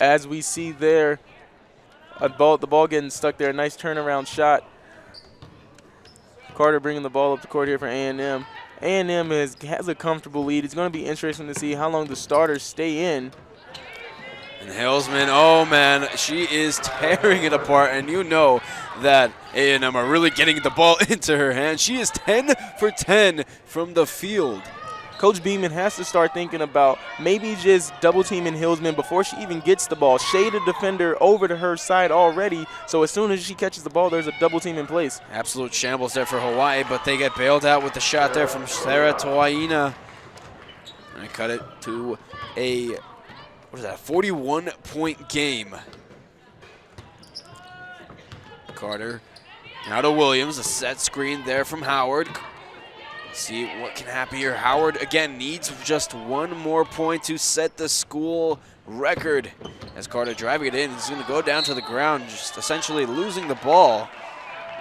As we see there, the ball getting stuck there. Nice turnaround shot. Carter bringing the ball up the court here for A&M. A&M has a comfortable lead. It's going to be interesting to see how long the starters stay in. And Hillsman, oh man, she is tearing it apart, and you know that A&M are really getting the ball into her hands. She is 10 for 10 from the field. Coach Beeman has to start thinking about maybe just double teaming Hillsman before she even gets the ball. Shade a defender over to her side already, so as soon as she catches the ball, there's a double team in place. Absolute shambles there for Hawaii, but they get bailed out with the shot there from Sarah Tawaina. And I cut it to a, what is that, 41-point game. Carter now to Williams, a set screen there from Howard. See what can happen here. Howard, again, needs just one more point to set the school record. As Carter driving it in, he's going to go down to the ground, just essentially losing the ball.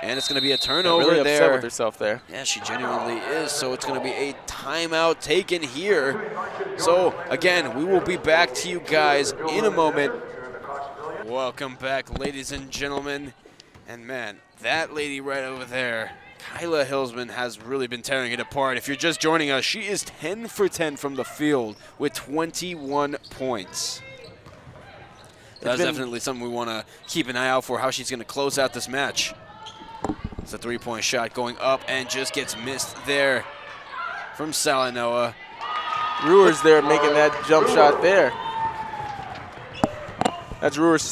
And it's going to be a turnover really there. Upset with herself there. Yeah, she genuinely is. So it's going to be a timeout taken here. So, again, we will be back to you guys in a moment. Welcome back, ladies and gentlemen. And, man, that lady right over there, Khaalia Hillsman, has really been tearing it apart. If you're just joining us, she is 10 for 10 from the field with 21 points. That's definitely something we want to keep an eye out for, how she's going to close out this match. It's a three-point shot going up and just gets missed there from Salanoa. Ruhr's there making that jump shot there. That's Ruhr's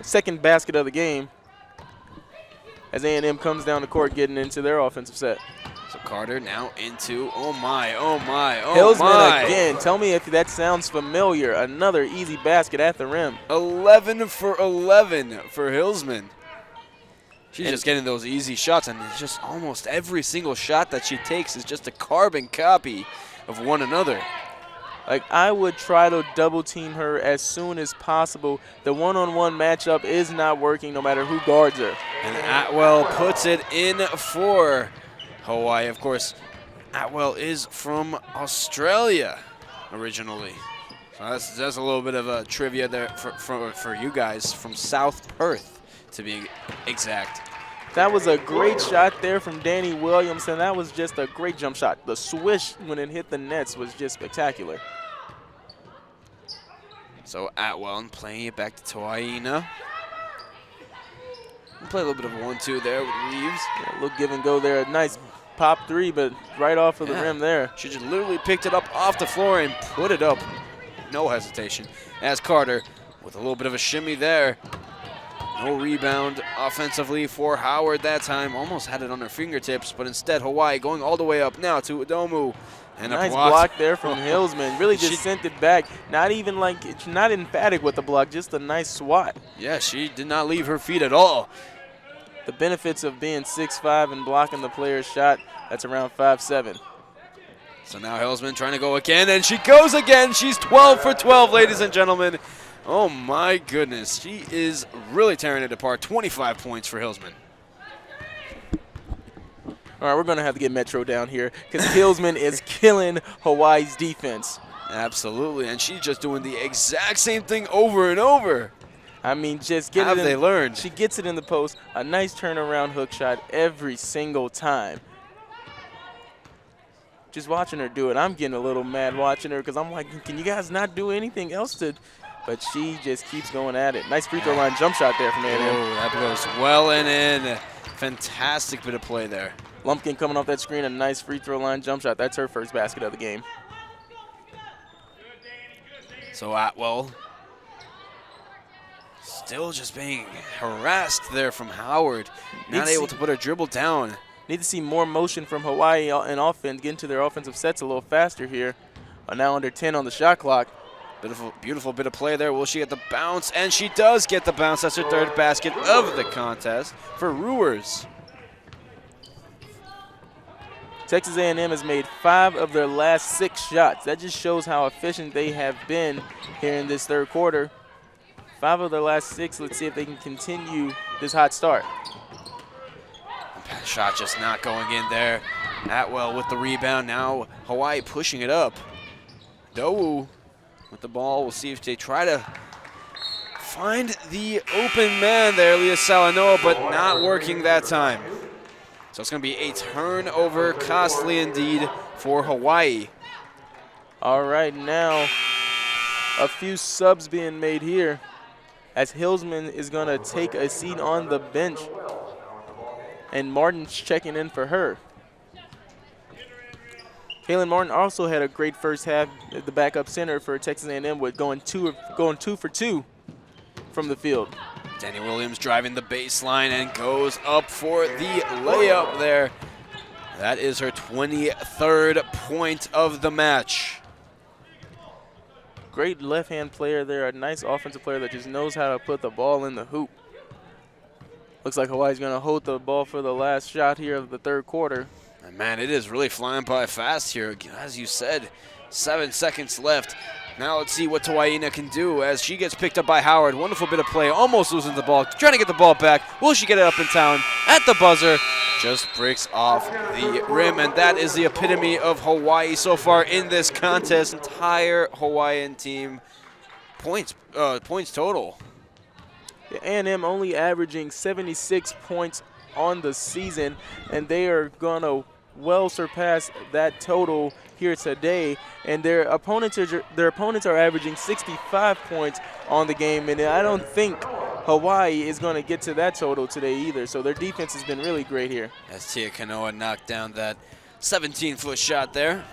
second basket of the game. As A&M comes down the court getting into their offensive set. So Carter now into, oh my, oh my, oh Hillsman my. again. Tell me if that sounds familiar. Another easy basket at the rim. 11 for 11 for Hillsman. She's just getting those easy shots, and it's just almost every single shot that she takes is just a carbon copy of one another. Like, I would try to double team her as soon as possible. The one-on-one matchup is not working no matter who guards her. And Atwell puts it in for Hawaii. Of course, Atwell is from Australia originally. So that's a little bit of a trivia there for you guys, from South Perth to be exact. That was a great shot there from Danny Williams, and that was just a great jump shot. The swish when it hit the nets was just spectacular. So Atwell playing it back to Tawaina. Play a little bit of a 1-2 there with Reeves. Yeah, a little give and go there. A nice pop three, but right off of the rim there. She just literally picked it up off the floor and put it up. No hesitation. As Carter with a little bit of a shimmy there. No rebound offensively for Howard that time. Almost had it on her fingertips, but instead Hawaii going all the way up now to Adomu. And nice block there from Hillsman. Really just sent it back. Not even like, not emphatic with the block, just a nice swat. Yeah, she did not leave her feet at all. The benefits of being 6'5" and blocking the player's shot, that's around 5'7". So now Hillsman trying to go again, and she goes again. She's 12 for 12, ladies and gentlemen. Oh my goodness, she is really tearing it apart. 25 points for Hillsman. All right, we're going to have to get Metro down here because Hillsman is killing Hawaii's defense. Absolutely, and she's just doing the exact same thing over and over. I mean, just get it in. Have they learned? She gets it in the post. A nice turnaround hook shot every single time. Just watching her do it, I'm getting a little mad watching her because I'm like, can you guys not do anything else to? But she just keeps going at it. Nice free throw line jump shot there from A&M. Oh, that goes well and in. Fantastic bit of play there. Lumpkin coming off that screen, a nice free throw line jump shot. That's her first basket of the game. So Atwell still just being harassed there from Howard. Not able to put her dribble down. Need to see more motion from Hawaii in offense, get into their offensive sets a little faster here. Now under 10 on the shot clock. Beautiful bit of play there. Will she get the bounce? And she does get the bounce. That's her third basket of the contest for Brewers. Texas A&M has made 5 of their last 6 shots. That just shows how efficient they have been here in this third quarter. 5 of their last 6. Let's see if they can continue this hot start. Shot just not going in there. Atwell with the rebound. Now Hawaii pushing it up. Dowu with the ball. We'll see if they try to find the open man there, Leah Salanoa, but not working that time. So it's going to be a turnover, costly indeed for Hawaii. All right, now a few subs being made here as Hillsman is going to take a seat on the bench, and Martin's checking in for her. Kaylin Martin also had a great first half at the backup center for Texas A&M with going 2 for 2 from the field. Danny Williams driving the baseline and goes up for the layup there. That is her 23rd point of the match. Great left-hand player there, a nice offensive player that just knows how to put the ball in the hoop. Looks like Hawaii's going to hold the ball for the last shot here of the third quarter. And man, it is really flying by fast here. As you said, 7 seconds left. Now let's see what Tawaina can do as she gets picked up by Howard. Wonderful bit of play, almost losing the ball. Trying to get the ball back. Will she get it up in town? At the buzzer, just breaks off the rim. And that is the epitome of Hawaii so far in this contest. Entire Hawaiian team points total. The A&M only averaging 76 points on the season, and they are going to well surpass that total here today. And their opponents are averaging 65 points on the game, and I don't think Hawaii is going to get to that total today either. So their defense has been really great here. As Tia Kanoa knocked down that 17-foot shot there.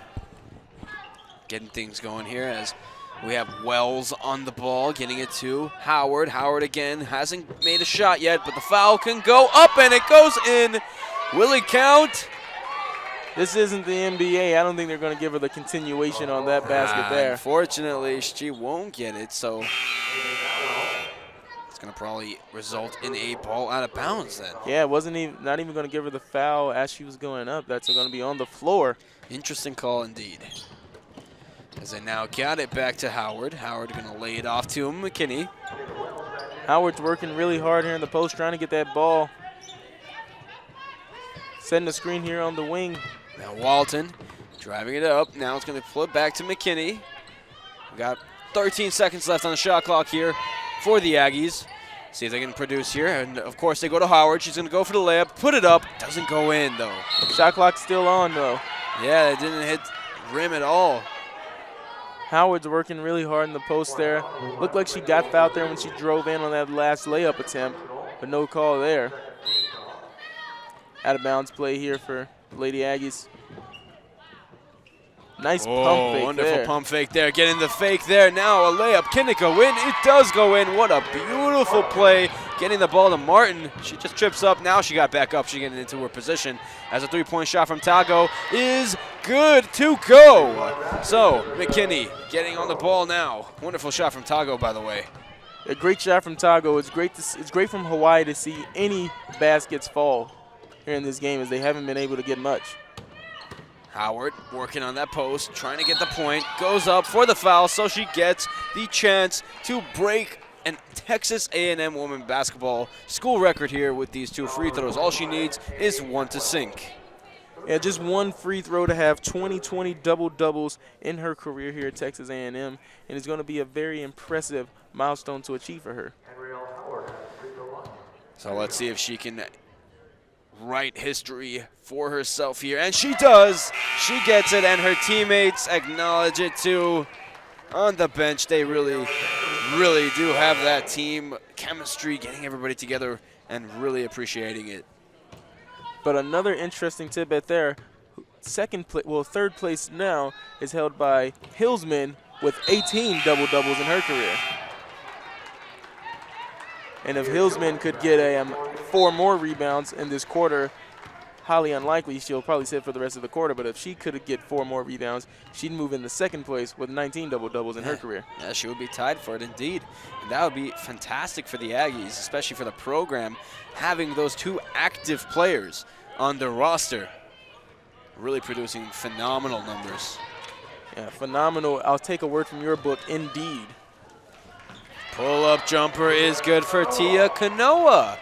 Getting things going here as we have Wells on the ball, getting it to Howard. Howard again hasn't made a shot yet, but the foul can go up, and it goes in. Will it count? This isn't the NBA. I don't think they're going to give her the continuation on that basket there. Unfortunately, she won't get it, so it's going to probably result in a ball out of bounds then. Yeah, it wasn't even, not even going to give her the foul as she was going up. That's going to be on the floor. Interesting call indeed. As they now got it back to Howard. Howard going to lay it off to McKinney. Howard's working really hard here in the post, trying to get that ball. Setting the screen here on the wing. Now Walton driving it up. Now it's going to flip back to McKinney. We got 13 seconds left on the shot clock here for the Aggies. See if they can produce here. And, of course, they go to Howard. She's going to go for the layup. Put it up. Doesn't go in, though. Shot clock's still on, though. Yeah, it didn't hit rim at all. Howard's working really hard in the post there. Looked like she got fouled there when she drove in on that last layup attempt, but no call there. Out of bounds play here for Lady Aggies. Nice pump fake wonderful there. pump fake there. Getting the fake there. Now a layup. Can it go in? It does go in. What a beautiful play. Getting the ball to Martin. She just trips up. Now she got back up. She's getting into her position as a three-point shot from Tago is good to go. So McKinney getting on the ball now. Wonderful shot from Tago, by the way. A great shot from Tago. It's great from Hawaii to see any baskets fall here in this game, as they haven't been able to get much. Howard working on that post, trying to get the point, goes up for the foul, so she gets the chance to break an Texas A&M women basketball school record here with these 2 free throws. All she needs is 1 to sink. Yeah, just 1 free throw to have 20-20 double-doubles in her career here at Texas A&M, and it's going to be a very impressive milestone to achieve for her. So let's see if she can write history for herself here, and she does. She gets it, and her teammates acknowledge it too. On the bench, they really do have that team chemistry, getting everybody together and really appreciating it. But another interesting tidbit there, third place now is held by Hillsman with 18 double-doubles in her career. And if Hillsman could get 4 more rebounds in this quarter, highly unlikely she'll probably sit for the rest of the quarter, but if she could get 4 more rebounds, she'd move into second place with 19 double-doubles in her career. Yeah, she would be tied for it indeed. And that would be fantastic for the Aggies, especially for the program, having those 2 active players on their roster, really producing phenomenal numbers. Yeah, phenomenal. I'll take a word from your book, indeed. Pull-up jumper is good for Tia Kanoa.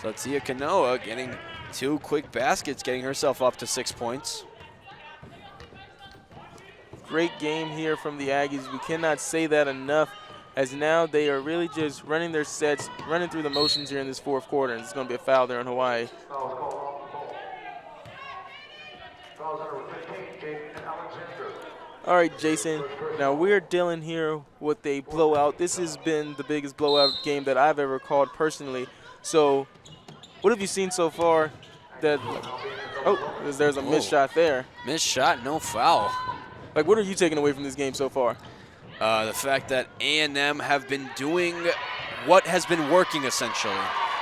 So Tia Kanoa getting 2 quick baskets, getting herself up to 6 points. Great game here from the Aggies. We cannot say that enough, as now they are really just running their sets, running through the motions here in this 4th quarter, and it's going to be a foul there in Hawaii. All right, Jason. Now we're dealing here with a blowout. This has been the biggest blowout game that I've ever called personally. So what have you seen so far that – oh, there's a missed shot there. Missed shot, no foul. Like, what are you taking away from this game so far? The fact that A&M have been doing what has been working, essentially.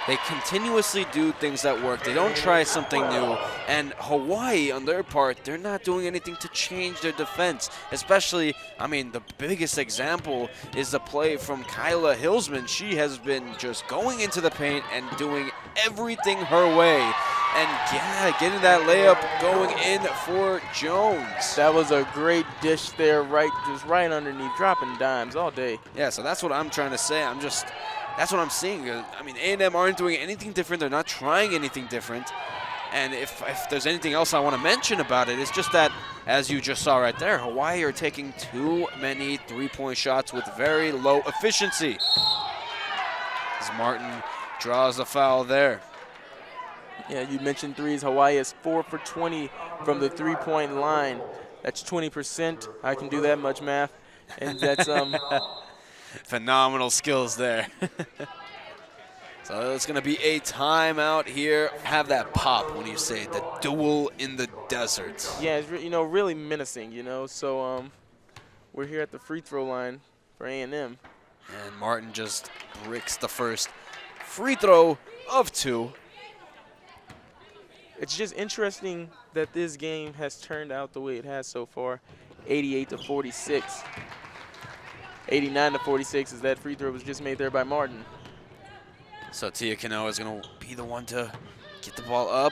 They continuously do things that work. They don't try something new. And Hawaii, on their part, they're not doing anything to change their defense. Especially, I mean, the biggest example is the play from Khaalia Hillsman. She has been just going into the paint and doing everything her way. And yeah, getting that layup going in for Jones. That was a great dish there, just right underneath, dropping dimes all day. Yeah, so that's what I'm trying to say. That's what I'm seeing. I mean, A&M aren't doing anything different. They're not trying anything different. And if there's anything else I want to mention about it, it's just that, as you just saw right there, Hawaii are taking too many three-point shots with very low efficiency. As Martin draws the foul there. Yeah, you mentioned threes. Hawaii is 4 for 20 from the three-point line. That's 20%. I can do that much math. And that's phenomenal skills there. So it's going to be a timeout here. Have that pop when you say the duel in the desert. Yeah, it's really menacing, So we're here at the free throw line for A&M. And Martin just bricks the first free throw of 2. It's just interesting that this game has turned out the way it has so far, 88-46. 89-46, as that free throw was just made there by Martin. So Tia Kanoa is going to be the one to get the ball up.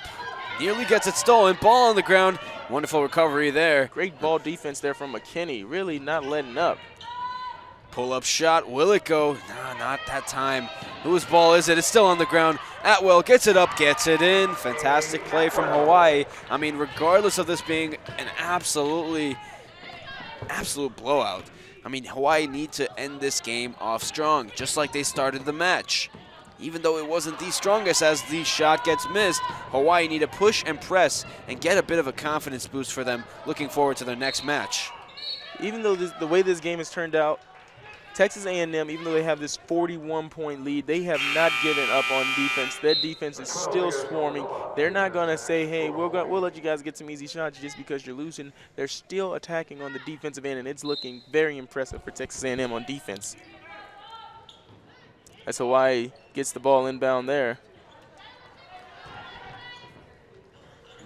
Nearly gets it stolen. Ball on the ground. Wonderful recovery there. Great ball defense there from McKinney. Really not letting up. Pull-up shot. Will it go? Nah, not that time. Whose ball is it? It's still on the ground. Atwell gets it up, gets it in. Fantastic play from Hawaii. I mean, regardless of this being an absolute blowout, I mean, Hawaii need to end this game off strong, just like they started the match. Even though it wasn't the strongest as the shot gets missed, Hawaii need to push and press and get a bit of a confidence boost for them looking forward to their next match. Even though the way this game has turned out, Texas A&M, even though they have this 41-point lead, they have not given up on defense. Their defense is still swarming. They're not going to say, hey, we'll let you guys get some easy shots just because you're losing. They're still attacking on the defensive end, and it's looking very impressive for Texas A&M on defense. As Hawaii gets the ball inbound there.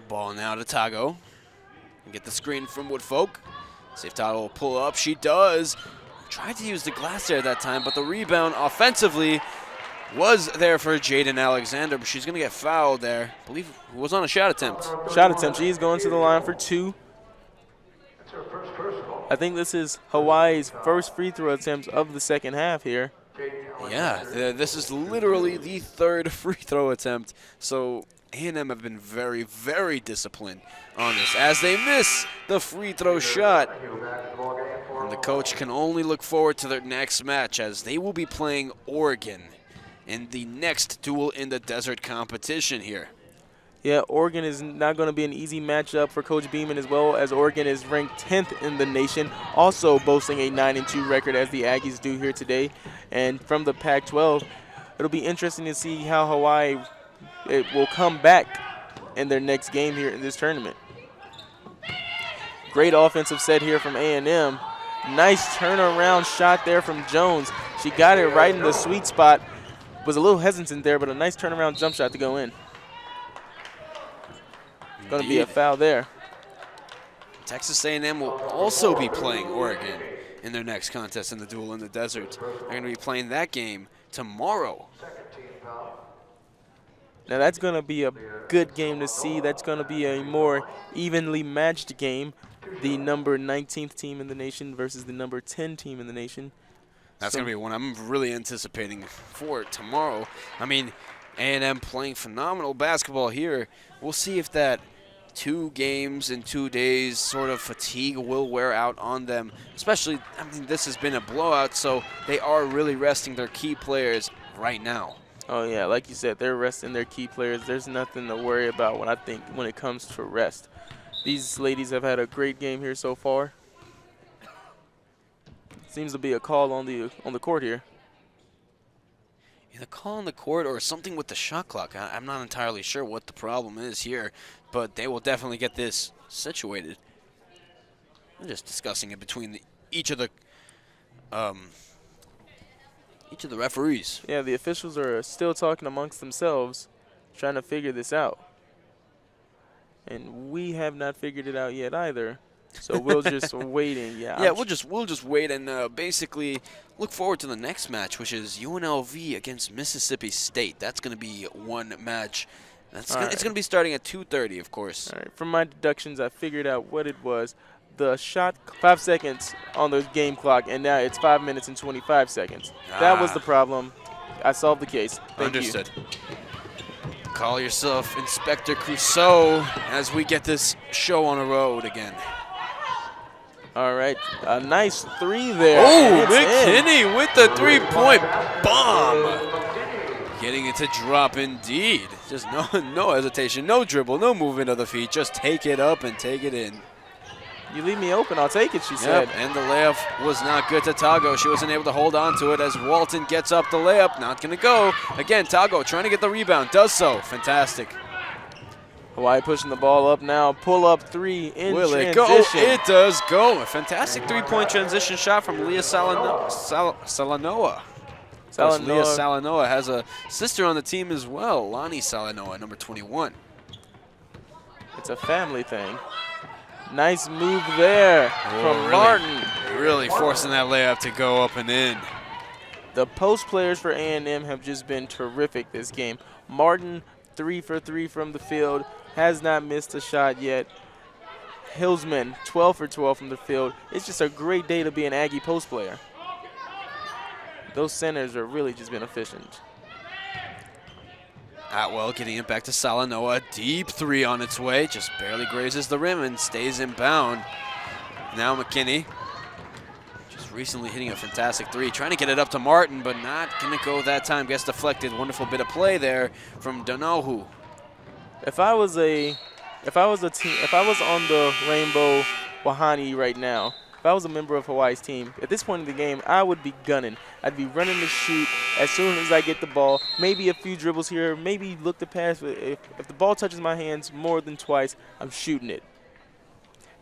Ball now to Tago. Get the screen from Woodfolk. See if Tago will pull up. She does. Tried to use the glass there that time, but the rebound offensively was there for Jaden Alexander, but she's going to get fouled there. I believe it was on a shot attempt. Shot attempt. She's going to the line for 2. I think this is Hawaii's first free throw attempt of the second half here. Yeah, this is literally the 3rd free throw attempt. So A&M have been very, very disciplined on this as they miss the free throw shot. And the coach can only look forward to their next match as they will be playing Oregon in the next duel in the desert competition here. Yeah, Oregon is not going to be an easy matchup for Coach Beeman, as well as Oregon is ranked 10th in the nation, also boasting a 9-2 record as the Aggies do here today. And from the Pac-12, it'll be interesting to see how Hawaii will come back in their next game here in this tournament. Great offensive set here from A&M. Nice turnaround shot there from Jones. She got it right in the sweet spot. Was a little hesitant there, but a nice turnaround jump shot to go in. Going to be a foul there. Texas A&M will also be playing Oregon in their next contest in the duel in the desert. They're going to be playing that game tomorrow. Now that's going to be a good game to see. That's going to be a more evenly matched game. The number 19th team in the nation versus the number 10 team in the nation. That's going to be one I'm really anticipating for tomorrow. I mean, A&M playing phenomenal basketball here. We'll see if that 2 games in 2 days sort of fatigue will wear out on them. Especially, I mean, this has been a blowout, so they are really resting their key players right now. Oh, yeah, like you said, they're resting their key players. There's nothing to worry about when it comes to rest. These ladies have had a great game here so far. Seems to be a call on the court here. Either call on the court or something with the shot clock. I'm not entirely sure what the problem is here, but they will definitely get this situated. I'm just discussing it between each of the referees. Yeah, the officials are still talking amongst themselves, trying to figure this out. And we have not figured it out yet either. So we'll just wait and we'll just wait and basically look forward to the next match, which is UNLV against Mississippi State. That's going to be one match. It's going to be starting at 2:30, of course. All right. From my deductions, I figured out what it was. The shot 5 seconds on the game clock, and now it's 5 minutes and 25 seconds. That was the problem. I solved the case. Thank Understood. You. Call yourself Inspector Clouseau as we get this show on the road again. All right, a nice 3 there. Oh, McKinney with the 3-point bomb. Getting it to drop indeed. Just no hesitation, no dribble, no movement of the feet. Just take it up and take it in. You leave me open, I'll take it, she said. And the layup was not good to Tago. She wasn't able to hold on to it as Walton gets up the layup. Not going to go. Again, Tago trying to get the rebound. Does so. Fantastic. Hawaii pushing the ball up now. Pull up 3 in Will transition. It go? It does go. A fantastic 3-point transition shot from Leah Salanoa. Leah Salanoa has a sister on the team as well, Lonnie Salanoa, number 21. It's a family thing. Nice move there from Martin. Really forcing that layup to go up and in. The post players for A&M have just been terrific this game. Martin, 3 for 3 from the field, has not missed a shot yet. Hillsman, 12 for 12 from the field. It's just a great day to be an Aggie post player. Those centers are really just been efficient. Atwell getting it back to Salanoa. Deep three on its way. Just barely grazes the rim and stays inbound. Now McKinney. Just recently hitting a fantastic three. Trying to get it up to Martin, but not going to go that time. Gets deflected. Wonderful bit of play there from Donohu. If I was on the Rainbow Wahine right now, if I was a member of Hawaii's team, at this point in the game, I would be gunning. I'd be running to shoot as soon as I get the ball. Maybe a few dribbles here, maybe look to pass. But if the ball touches my hands more than twice, I'm shooting it.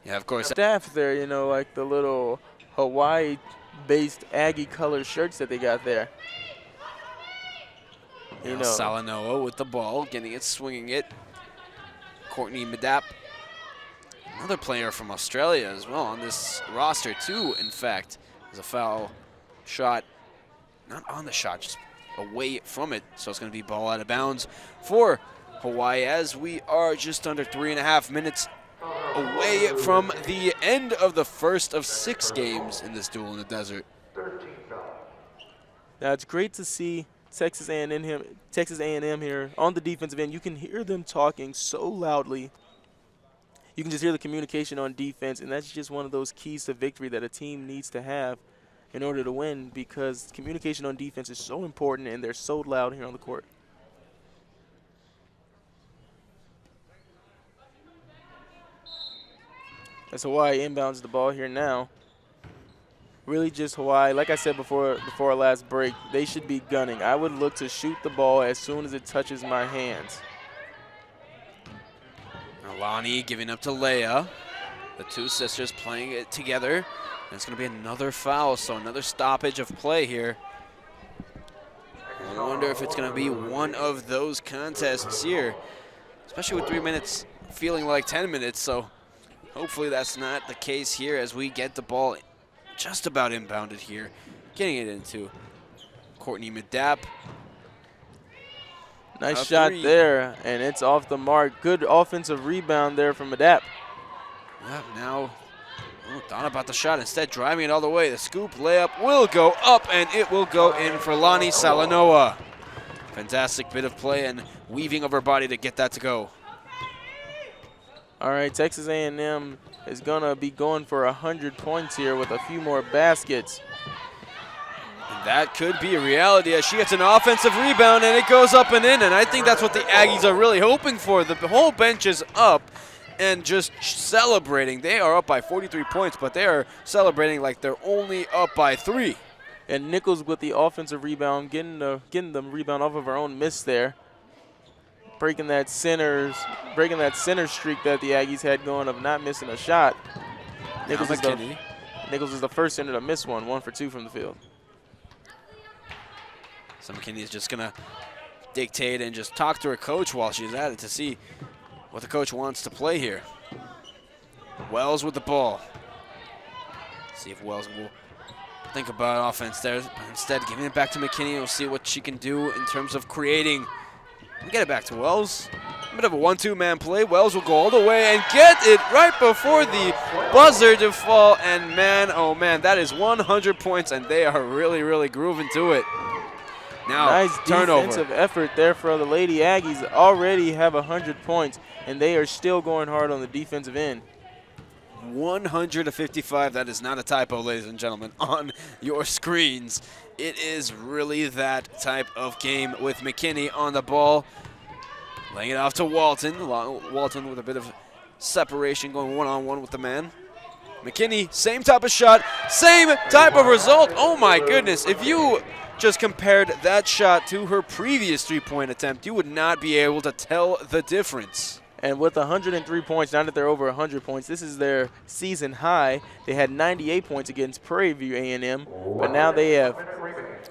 Yeah, of course. Staff there, you know, like the little Hawaii-based Aggie color shirts that they got there. You know, Salanoa with the ball, getting it, swinging it. Courtney Medap. Another player from Australia as well on this roster too, in fact. There's a foul shot, not on the shot, just away from it. So it's going to be ball out of bounds for Hawaii as we are just under 3.5 minutes away from the end of the first of 6 games in this duel in the desert. Now it's great to see Texas A&M here on the defensive end. You can hear them talking so loudly. You can just hear the communication on defense, and that's just one of those keys to victory that a team needs to have in order to win, because communication on defense is so important, and they're so loud here on the court. As Hawaii inbounds the ball here now. Really just Hawaii, like I said before our last break, they should be gunning. I would look to shoot the ball as soon as it touches my hands. Alani giving up to Leia. The two sisters playing it together. And it's going to be another foul, so another stoppage of play here. I wonder if it's going to be one of those contests here, especially with 3 minutes feeling like 10 minutes. So hopefully that's not the case here as we get the ball just about inbounded here. Getting it into Courtney Medap. Nice shot there, and it's off the mark. Good offensive rebound there from Medap. Yeah, now thought about the shot, instead driving it all the way. The scoop layup will go up, and it will go in for Lani Salanoa. Fantastic bit of play and weaving of her body to get that to go. All right, Texas A&M is going to be going for 100 points here with a few more baskets. And that could be a reality as she gets an offensive rebound and it goes up and in, and I think that's what the Aggies are really hoping for. The whole bench is up and just celebrating. They are up by 43 points, but they are celebrating like they're only up by 3. And Nichols with the offensive rebound, getting the rebound off of her own miss there. Breaking that center streak that the Aggies had going of not missing a shot. Nichols is the first center to miss one, 1 for 2 from the field. So McKinney is just going to dictate and just talk to her coach while she's at it to see what the coach wants to play here. Wells with the ball. See if Wells will think about offense there. But instead, giving it back to McKinney. We'll see what she can do in terms of creating. We'll get it back to Wells. A bit of a 1-2-man play. Wells will go all the way and get it right before the buzzer to fall. And man, oh man, that is 100 points, and they are really, really grooving to it. Now, nice turnover. Defensive effort there for the Lady Aggies. Already have 100 points, and they are still going hard on the defensive end. 155. That is not a typo, ladies and gentlemen, on your screens. It is really that type of game with McKinney on the ball. Laying it off to Walton. Walton with a bit of separation, going one-on-one with the man. McKinney, same type of shot, same type of result. Oh my goodness, if you just compared that shot to her previous three-point attempt, you would not be able to tell the difference. And with 103 points, now that they're over 100 points, this is their season high. They had 98 points against Prairie View A&M, but now they have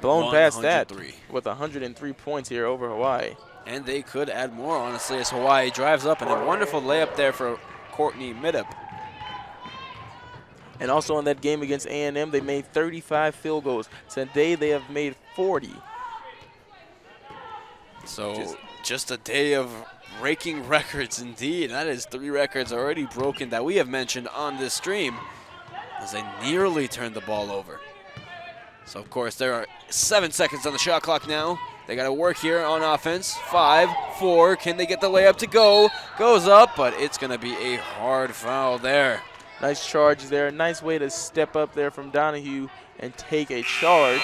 blown past that with 103 points here over Hawaii. And they could add more, honestly, as Hawaii drives up, and a wonderful layup there for Courtney Middup. And also in that game against A&M, they made 35 field goals. Today they have made 40. So just a day of breaking records indeed. That is 3 records already broken that we have mentioned on this stream as they nearly turned the ball over. So of course there are 7 seconds on the shot clock now They got to work here on offense. 5, 4. Can they get the layup to go? Goes up, but it's going to be a hard foul there. Nice charge there. Nice way to step up there from Donahue and take a charge.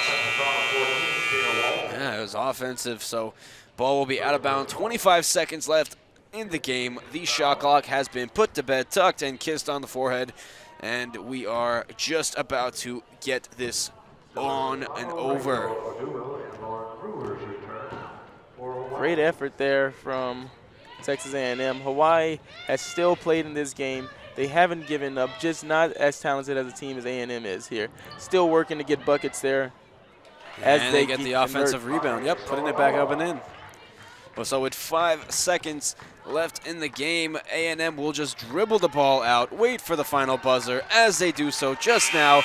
Yeah, it was offensive, so ball will be out of bounds. 25 seconds left in the game. The shot clock has been put to bed, tucked and kissed on the forehead, and we are just about to get this on and over. Great effort there from Texas A&M. Hawaii has still played in this game. They haven't given up, just not as talented as a team as A&M is here. Still working to get buckets there. And they get the offensive rebound. Yep, putting it back up and in. Well, so with 5 seconds left in the game, A&M will just dribble the ball out, wait for the final buzzer. As they do so just now,